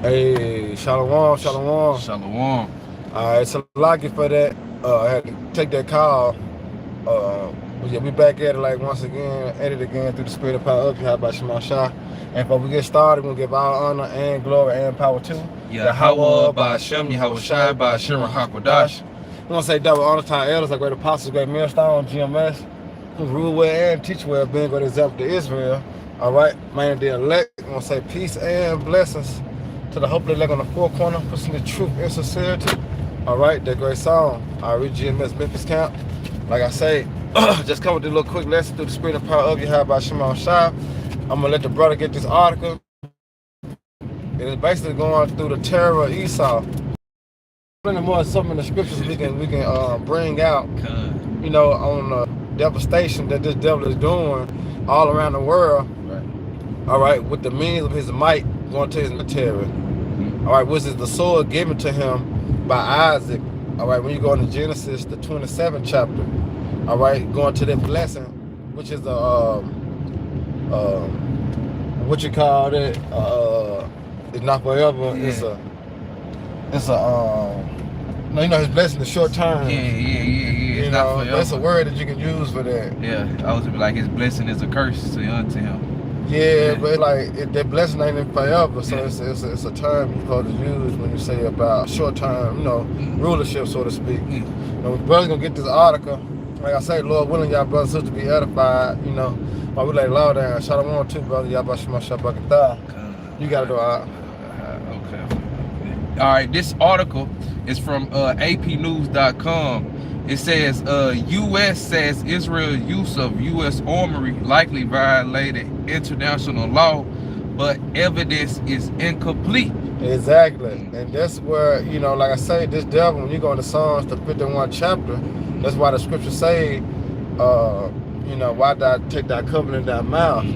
Hey, shalom, shalom. Shalom. It's a lucky for that. I had to take that call. But yeah, we back at it like once again, at it again through the spirit of power up. How about Shema Shah? And before we get started, we're gonna give all honor and glory and power to Yahweh Yahweh, by by Hashem, Shem, Yahweh Yahweh Shai, Shai by by Hashem, Shema Hakodash. Hakodash. We're gonna say double honor to our elders, our great apostles, great millstone, GMS, who rule well and teach well, being good example to Israel. All right, man, the elect. We're gonna say peace and blessings to the hope elect on the four corner, pushing the truth and sincerity. All right, that great song. I read GMS Memphis camp. Like I say, just come with this little quick lesson through the spirit and power of you. How about Shema Shah? I'm gonna let the brother get this article. It is basically going through the terror of Esau. Plenty more some in the scriptures we can bring out, you know, on the devastation that this devil is doing all around the world. Right. All right, with the means of his might going to his military. All right, which is the sword given to him by Isaac. All right, when you go into Genesis, the 27th chapter. All right, going to that blessing, which is what you call it? It's not forever. Yeah. It's a no, you know, his blessing is short term. Yeah. You It's know, not forever. that's a word that you can use for that. Yeah, I was like, his blessing is a curse unto him. Yeah, but that blessing ain't forever, so Yeah. it's a term you're supposed to use when you say about short term, you know, rulership, so to speak. You know, brother's gonna get this article. Like I say, Lord willing, y'all brothers and sisters be edified, you know. While we lay law down, shout out too, brother. Y'all about Shema Shabbat. You gotta do all right. Okay. All right, this article is from apnews.com. It says, U.S. says Israel's use of U.S. armory likely violated international law, but evidence is incomplete. Exactly. And that's where, you know, like I say, this devil, when you go into Psalms, the 51 chapter, that's why the scriptures say, you know, why did I take that covenant in thy mouth? You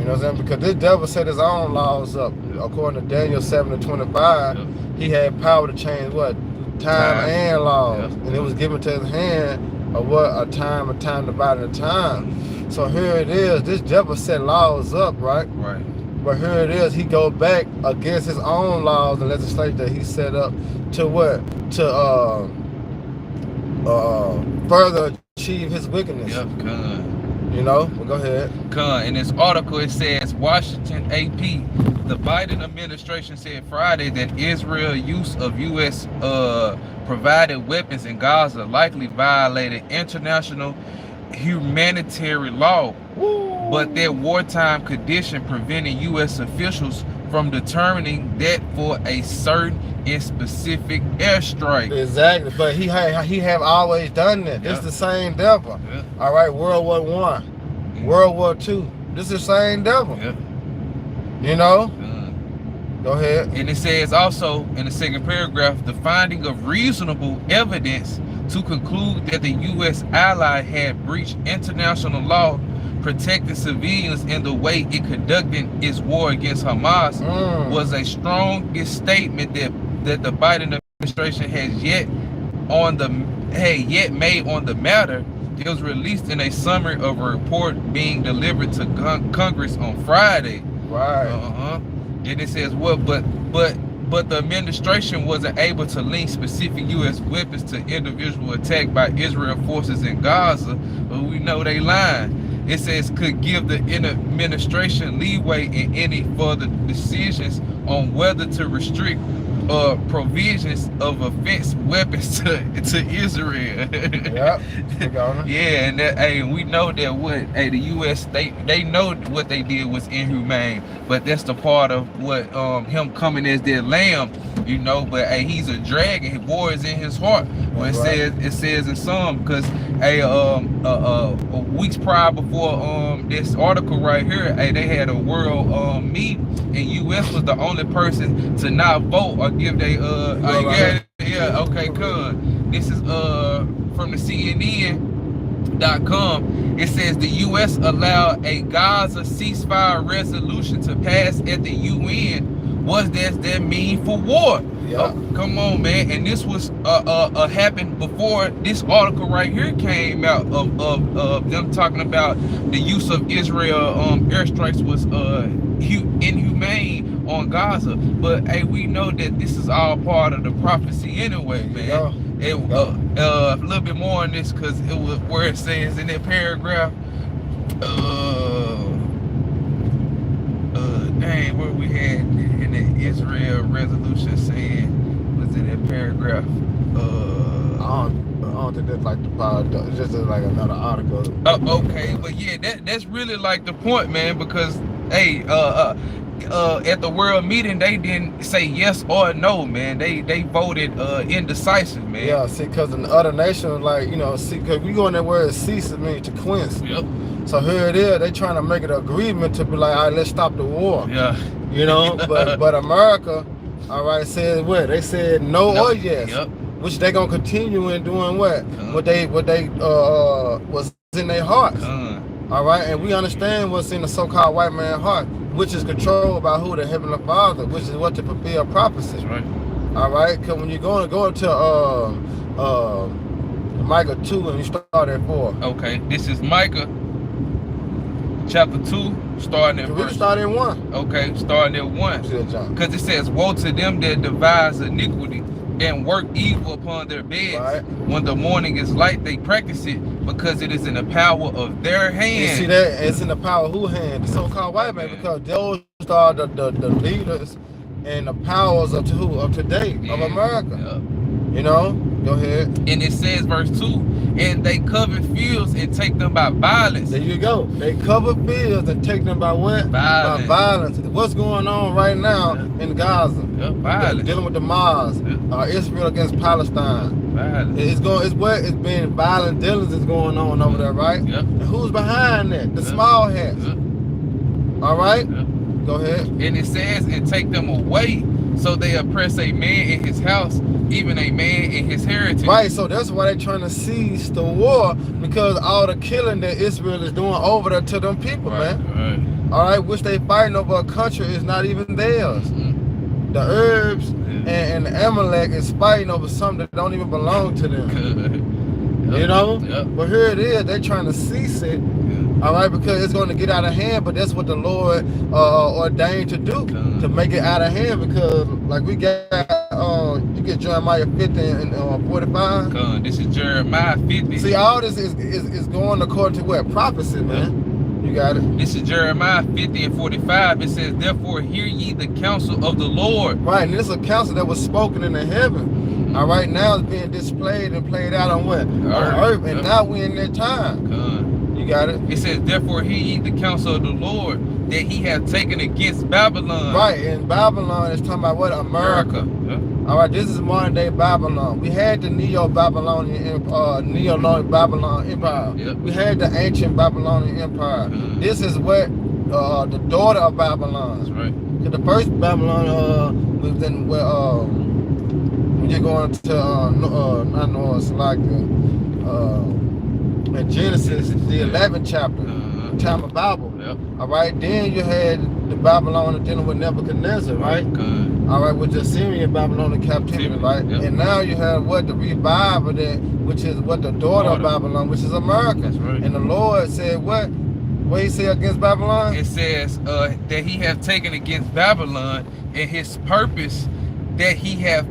know what I'm saying? Because this devil set his own laws up. According to Daniel 7:25, he had power to change what? Time and laws. And it was given to his hand of what? A time divided a time. So here it is. This devil set laws up, right? Right. But here it is. He go back against his own laws and legislation that he set up to what? To further achieve his wickedness. Yep, you know, well, go ahead. In this article, it says, Washington AP, the Biden administration said Friday that Israel's use of U.S. Provided weapons in Gaza likely violated international humanitarian law, but that wartime condition prevented U.S. officials from determining that for a certain and specific airstrike. Exactly, but he have always done that. It's the same devil. All right, World War I, World War II. This is the same devil. You know? Go ahead. And it says also in the second paragraph, the finding of reasonable evidence to conclude that the U.S. ally had breached international law protecting civilians in the way it conducted its war against Hamas was a strongest statement that the Biden administration has yet made on the matter. It was released in a summary of a report being delivered to Congress on Friday. Right. And it says what, but the administration wasn't able to link specific U.S. weapons to individual attack by Israel forces in Gaza, but we know they lying. It says could give the administration leeway in any further decisions on whether to restrict provisions of offense weapons to Israel. And we know that the U.S. they know what they did was inhumane, but that's the part of what him coming as their lamb, you know. But he's a dragon. War is in his heart. Well, it says in some, because weeks prior before this article right here, they had a world meeting, and U.S. was the only person to not vote or give they This is from the CNN.com. It says the U.S. allowed a Gaza ceasefire resolution to pass at the UN. What does that mean for war? Yeah. Oh, come on, man. And this was happened before this article right here came out of them talking about the use of Israel airstrikes was inhumane on Gaza. But hey, we know that this is all part of the prophecy anyway, man. A little bit more on this, because it was where it says in that paragraph, dang, where we had in the Israel resolution saying, was in that paragraph? I don't think that's like the power. It's just like another article. Okay, but yeah, that's really like the point, man. Because hey, at the world meeting, they didn't say yes or no, man. They voted indecisive, man. Yeah, see, because in the other nations, like, you know, see, because we go in there where it ceases means to quench. Yep. So here it is, they trying to make an agreement to be like, all right, let's stop the war. Yeah. You know, but America, all right, said what? They said no or yes. Yep. Which they gonna continue in doing what? What they was in their hearts. All right, and we understand what's in the so-called white man's heart, which is controlled by who? The Heavenly Father, which is what to fulfill prophecy. That's right. All right, because when you're going to go to Micah 2 and you start at 4. Okay, this is Micah chapter 2, starting at We verse. start at 1. Okay, starting at 1. Because it says, "Woe to them that devise iniquity and work evil upon their beds. Right. When the morning is light, they practice it, because it is in the power of their hand." You see that? It's in the power of whose hand? The so-called white man, because those are the leaders and the powers of who? Of today, of America. Yep. You know? Go ahead. And it says, verse 2, "And they cover fields and take them by violence." There you go. They cover fields and take them by what? Violence. By violence. What's going on right now in Gaza? Yep, violence. Dealing with the Mars. Yep. Israel against Palestine. Violence. It's been violent dealings is going on over there, right? Yep. And who's behind that? The Yep. small hats. Yep. All right? Yep. Go ahead. And it says, "And take them away, so they oppress a man in his house, even a man in his heritage." Right, so that's why they're trying to seize the war, because all the killing that Israel is doing over there to them people, man. Right. All right, which they fighting over a country is not even theirs. Mm-hmm. The Arabs and the Amalek is fighting over something that don't even belong to them. Yep. You know? Yep. But here it is, they're trying to cease it. All right, because it's going to get out of hand, but that's what the Lord ordained to do, to make it out of hand. Because like we got, you get Jeremiah 50 and 45. This is Jeremiah 50. See, all this is going according to what? Prophecy, man. You got it. This is Jeremiah 50 and 45. It says, "Therefore hear ye the counsel of the Lord." Right, and this is a counsel that was spoken in the heaven. All right, now it's being displayed and played out on what? On earth, and now we in that time. You got it? It says, "Therefore hear ye the counsel of the Lord, that he hath taken against Babylon." Right, and Babylon is talking about what? America. Yep. All right, this is modern day Babylon. We had the Neo-Babylonian Babylon Empire. Yep. We had the ancient Babylonian Empire. This is what the daughter of Babylon. That's right. The first Babylon was in when you're going to not Noah, it's like in Genesis, the 11th chapter, time of Babel. Yep. All right, then you had the Babylon dealing with Nebuchadnezzar, right? All right, with the Syrian Babylonian captivity, right? Yep. And now you have what? The revival that, which is what? The daughter of Babylon, which is America. That's right. And the Lord said what? What he said against Babylon? It says that he hath taken against Babylon, and his purpose that he hath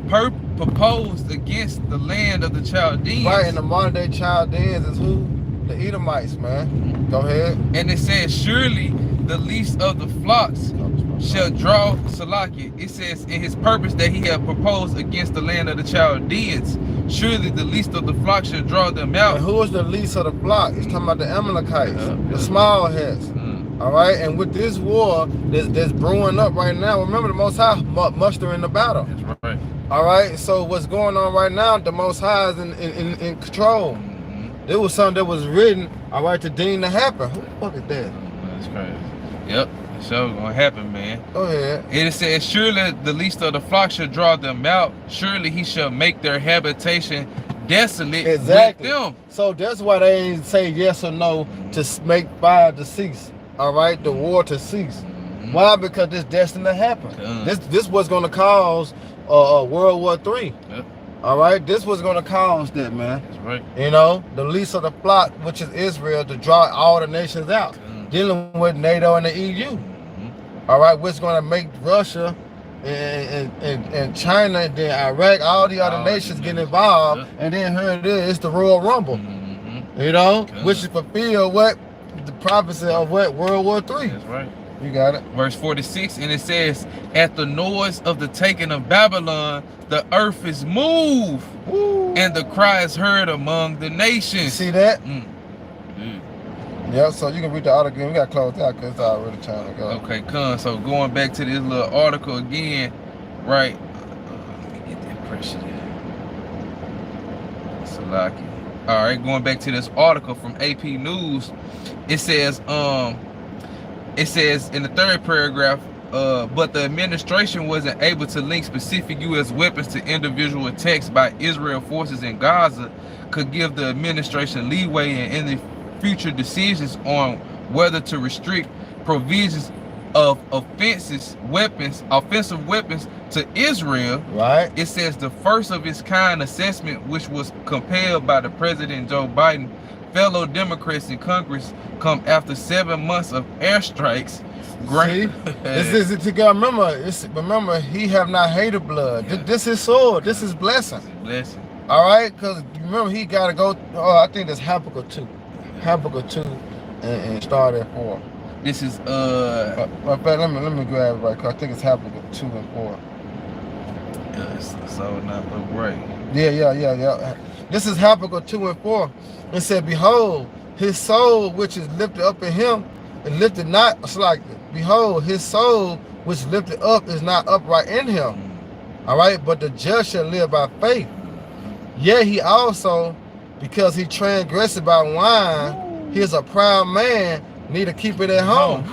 proposed against the land of the Chaldeans. Right, and the modern day Chaldeans is who? The Edomites, man. Go ahead. And it says, "Surely the least of the flocks shall draw Salaki." It says, "In his purpose that he hath proposed against the land of the Chaldeans, surely the least of the flock shall draw them out." And who is the least of the flock? He's talking about the Amalekites, the small heads. All right, and with this war that's brewing up right now, remember the Most High muster in the battle. That's right. All right, so what's going on right now? The Most High is in control. There was something that was written, all right, to deem to happen. Who the fuck is that? That's crazy. Yep, it's sure gonna happen, man. Go ahead. It says, "Surely the least of the flock shall draw them out. Surely he shall make their habitation desolate with them." So that's why they ain't say yes or no to make fire to cease. All right, the war to cease. Why? Because it's destined to happen. This what's going to cause World War III. Yep. All right, this was going to cause that, man. That's right. You know, the least of the plot, which is Israel, to draw all the nations out, dealing with NATO and the EU. All right, which is going to make Russia and China and then Iraq, all the other nations get involved, and then here it is, it's the Royal Rumble. You know, which is fulfill what the prophecy of what World War III. That's right. You got it. Verse 46, and it says, "At the noise of the taking of Babylon, the earth is moved, and the cry is heard among the nations." See that? Yeah, so you can read the article again. We got to close out because it's already time to go. Okay, come. So going back to this little article again, right? Let me get that pressure there. Salaki. All right, going back to this article from AP News, it says in the third paragraph, but the administration wasn't able to link specific U.S. weapons to individual attacks by Israel forces in Gaza, could give the administration leeway in any future decisions on whether to restrict provisions of offensive weapons to Israel. Right. It says the first of its kind assessment, which was compelled by the President Joe Biden, fellow Democrats in Congress, come after 7 months of airstrikes. See, this is it. Remember, he have not hated blood. Yeah. This is sword. This is blessing. Blessing. All right, because remember he got to go. Oh, I think that's Habakkuk 2. Habakkuk 2 and start at 4. This is let me grab it right, because I think it's Habakkuk 2 and 4. Yes, so not right. Yeah. This is Habakkuk 2 and 4. It said, "Behold, his soul which is lifted up in him, and lifted not slightly. Behold, his soul which lifted up is not upright in him. All right, but the just shall live by faith. Yet he also, because he transgressed by wine, he is a proud man, need to keep it at home.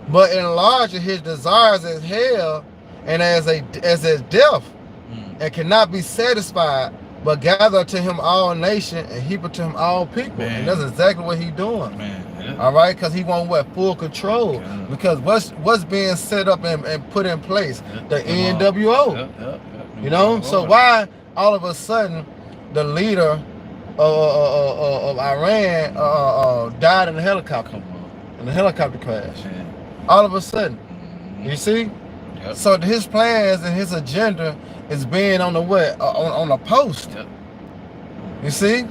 But enlarging his desires as hell, and as death, and cannot be satisfied, but gather to him all nations and heap it to him all people." Man. And that's exactly what he's doing. Man. Yeah. All right, because he want full control. Yeah. Because what's being set up and put in place, the NWO. You know, so why all of a sudden the leader of Iran died in a helicopter, crash? Man. All of a sudden, you see. Yep. So his plans and his agenda is being on the on a post. Yep. You see?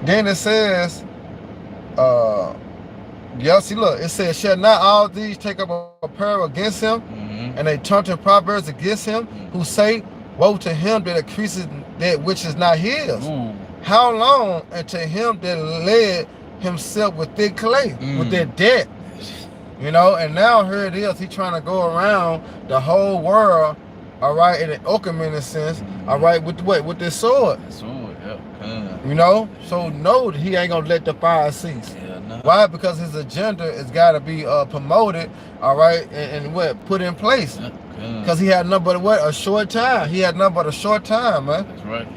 Then it says, see, look, it says, "Shall not all these take up a peril against him, and they turn to proverbs against him, who say, woe to him that increases that which is not his. How long? And to him that led himself with thick clay, with their debt." You know, and now here it is, he's trying to go around the whole world, all right, in an Okerman sense, all right, with this sword. You know, so no, he ain't gonna let the fire cease. Why? Because his agenda has got to be promoted, all right, and put in place. Because he had nothing but a short time. He had nothing but a short time, man. That's right.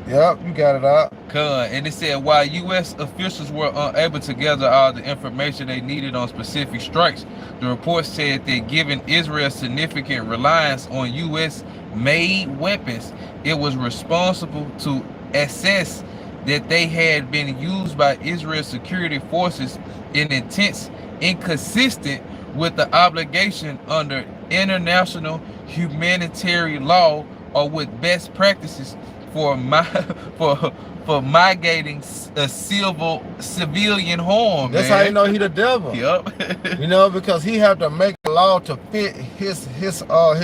Yep, you got it out. And it said, while U.S. officials were unable to gather all the information they needed on specific strikes, the report said that given Israel's significant reliance on U.S.-made weapons, it was responsible to assess that they had been used by Israel's security forces in intents inconsistent with the obligation under international humanitarian law or with best practices for mitigating civilian harm. That's how you know he the devil. Yep. You know, because he had to make a law to fit his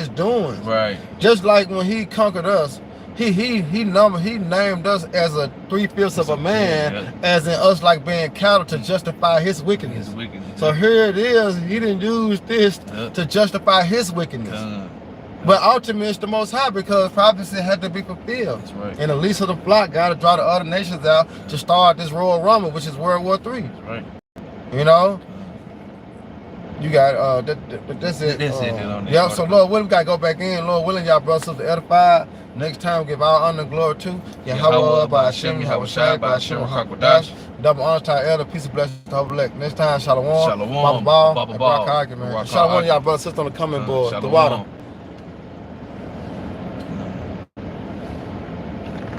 doings. Right. Just like when he conquered us, he named us as a 3/5 of a man, as in us like being cattle to justify his wickedness. So here it is, he didn't use this to justify his wickedness. But ultimately, it's the Most High, because prophecy had to be fulfilled. That's right. And the least of the flock got to draw the other nations out to start this Royal Rumble, which is World War III. That's right. You know? You got, that's it. That's it. Yeah, so Lord willing, we got to go back in. Lord willing, y'all brothers and sisters edified. Next time, give all honor and glory to Yahweh by Hashem, Yahweh Shai by Hashem, Hakwadash. Double honor to our elder, peace and blessings to Holy. Next time, Shalom, Baba Ball, and Rock Argument. Shalom, y'all brothers and sisters on the coming board. The water.